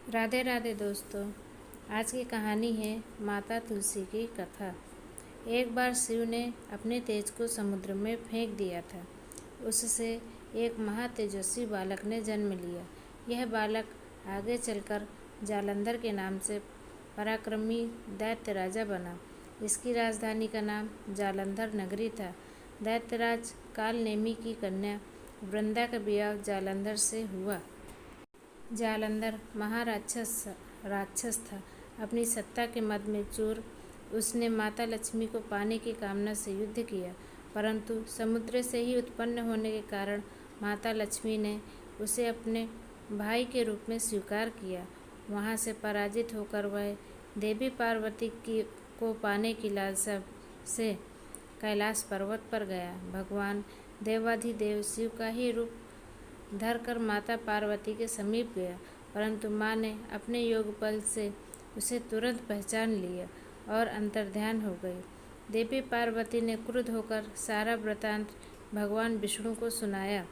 राधे राधे दोस्तों। आज की कहानी है माता तुलसी की कथा। एक बार शिव ने अपने तेज को समुद्र में फेंक दिया था। उससे एक महातेजस्वी बालक ने जन्म लिया। यह बालक आगे चलकर जालंधर के नाम से पराक्रमी दैत्य राजा बना। इसकी राजधानी का नाम जालंधर नगरी था। दैत्यराज कालनेमी की कन्या वृंदा का विवाह जालंधर से हुआ। जालंधर राक्षस था। अपनी सत्ता के मद में चूर उसने माता लक्ष्मी को पाने की कामना से युद्ध किया, परंतु समुद्र से ही उत्पन्न होने के कारण माता लक्ष्मी ने उसे अपने भाई के रूप में स्वीकार किया। वहां से पराजित होकर वह देवी पार्वती को पाने की लालसा से कैलाश पर्वत पर गया। भगवान देवाधिदेव शिव का ही रूप धरकर माता पार्वती के समीप गया, परंतु माँ ने अपने योग बल से उसे तुरंत पहचान लिया और अंतर्ध्यान हो गई। देवी पार्वती ने क्रुद्ध होकर सारा वृतांत भगवान विष्णु को सुनाया।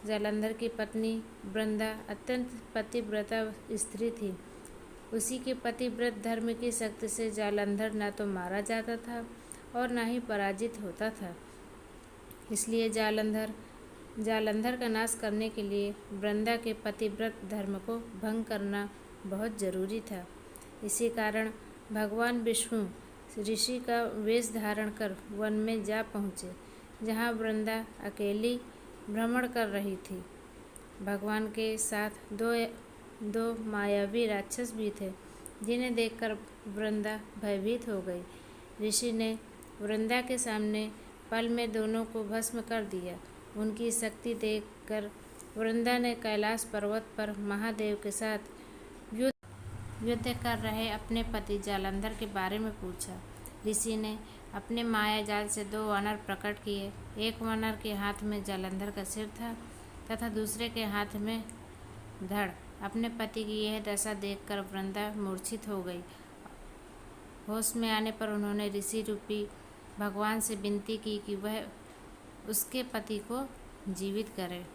जालंधर की पत्नी वृंदा अत्यंत पतिव्रता स्त्री थी। उसी के पतिव्रत धर्म की शक्ति से जालंधर न तो मारा जाता था और न ही पराजित होता था। इसलिए जालंधर का नाश करने के लिए वृंदा के पतिव्रत धर्म को भंग करना बहुत जरूरी था। इसी कारण भगवान विष्णु ऋषि का वेश धारण कर वन में जा पहुँचे, जहाँ वृंदा अकेली भ्रमण कर रही थी। भगवान के साथ दो मायावी राक्षस भी थे, जिन्हें देखकर वृंदा भयभीत हो गई। ऋषि ने वृंदा के सामने पल में दोनों को भस्म कर दिया। उनकी शक्ति देखकर वृंदा ने कैलाश पर्वत पर महादेव के साथ युद्ध कर रहे अपने पति जालंधर के बारे में पूछा। ऋषि ने अपने माया जाल से दो वानर प्रकट किए। एक वानर के हाथ में जालंधर का सिर था तथा दूसरे के हाथ में धड़। अपने पति की यह दशा देखकर वृंदा मूर्छित हो गई। होश में आने पर उन्होंने ऋषि रूपी भगवान से विनती की कि वह उसके पति को जीवित करे।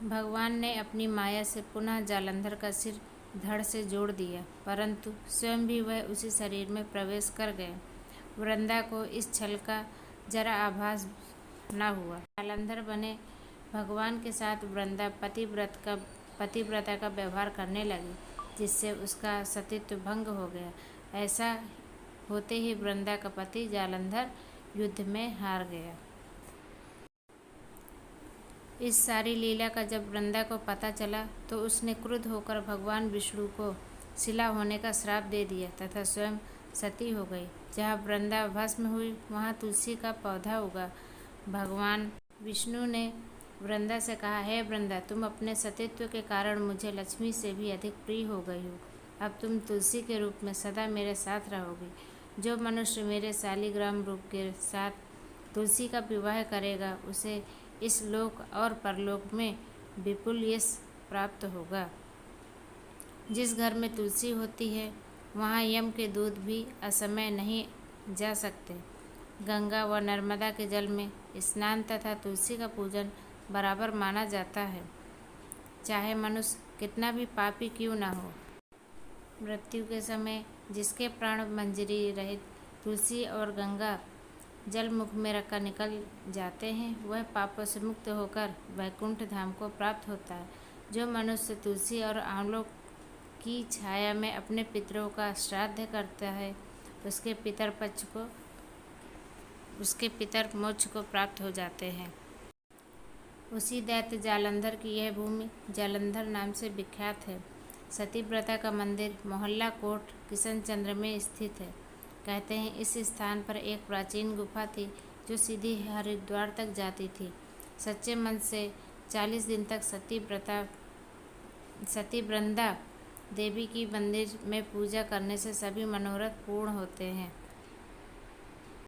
भगवान ने अपनी माया से पुनः जालंधर का सिर धड़ से जोड़ दिया, परंतु स्वयं भी वह उसी शरीर में प्रवेश कर गए। वृंदा को इस छल का जरा आभास न हुआ। जालंधर बने भगवान के साथ वृंदा पतिव्रता का व्यवहार करने लगी, जिससे उसका सतीत्व भंग हो गया। ऐसा होते ही वृंदा का पति जालंधर युद्ध में हार गया। इस सारी लीला का जब वृंदा को पता चला तो उसने क्रुद्ध होकर भगवान विष्णु को शिला होने का श्राप दे दिया तथा स्वयं सती हो गई। जहाँ वृंदा भस्म हुई वहाँ तुलसी का पौधा उगा। भगवान विष्णु ने वृंदा से कहा, हे वृंदा, तुम अपने सतीत्व के कारण मुझे लक्ष्मी से भी अधिक प्रिय हो गई हो। अब तुम तुलसी के रूप में सदा मेरे साथ रहोगी। जो मनुष्य मेरे शालिग्राम रूप के साथ तुलसी का विवाह करेगा, उसे इस लोक और परलोक में विपुल यश प्राप्त होगा। जिस घर में तुलसी होती है, वहाँ यम के दूत भी असमय नहीं जा सकते। गंगा व नर्मदा के जल में स्नान तथा तुलसी का पूजन बराबर माना जाता है, चाहे मनुष्य कितना भी पापी क्यों न हो। मृत्यु के समय जिसके प्राण मंजरी रहित तुलसी और गंगा जल मुख में रखकर निकल जाते हैं, वह पापों से मुक्त होकर वैकुंठ धाम को प्राप्त होता है। जो मनुष्य तुलसी और आंवलों की छाया में अपने पितरों का श्राद्ध करता है, उसके पितर मोक्ष को प्राप्त हो जाते हैं। उसी दैत्य जालंधर की यह भूमि जालंधर नाम से विख्यात है। सतीव्रता का मंदिर मोहल्ला कोट किशनचंद्र में स्थित है। कहते हैं इस स्थान पर एक प्राचीन गुफा थी जो सीधी हरिद्वार तक जाती थी। सच्चे मन से 40 दिन तक सती वृंदा देवी की मंदिर में पूजा करने से सभी मनोरथ पूर्ण होते हैं।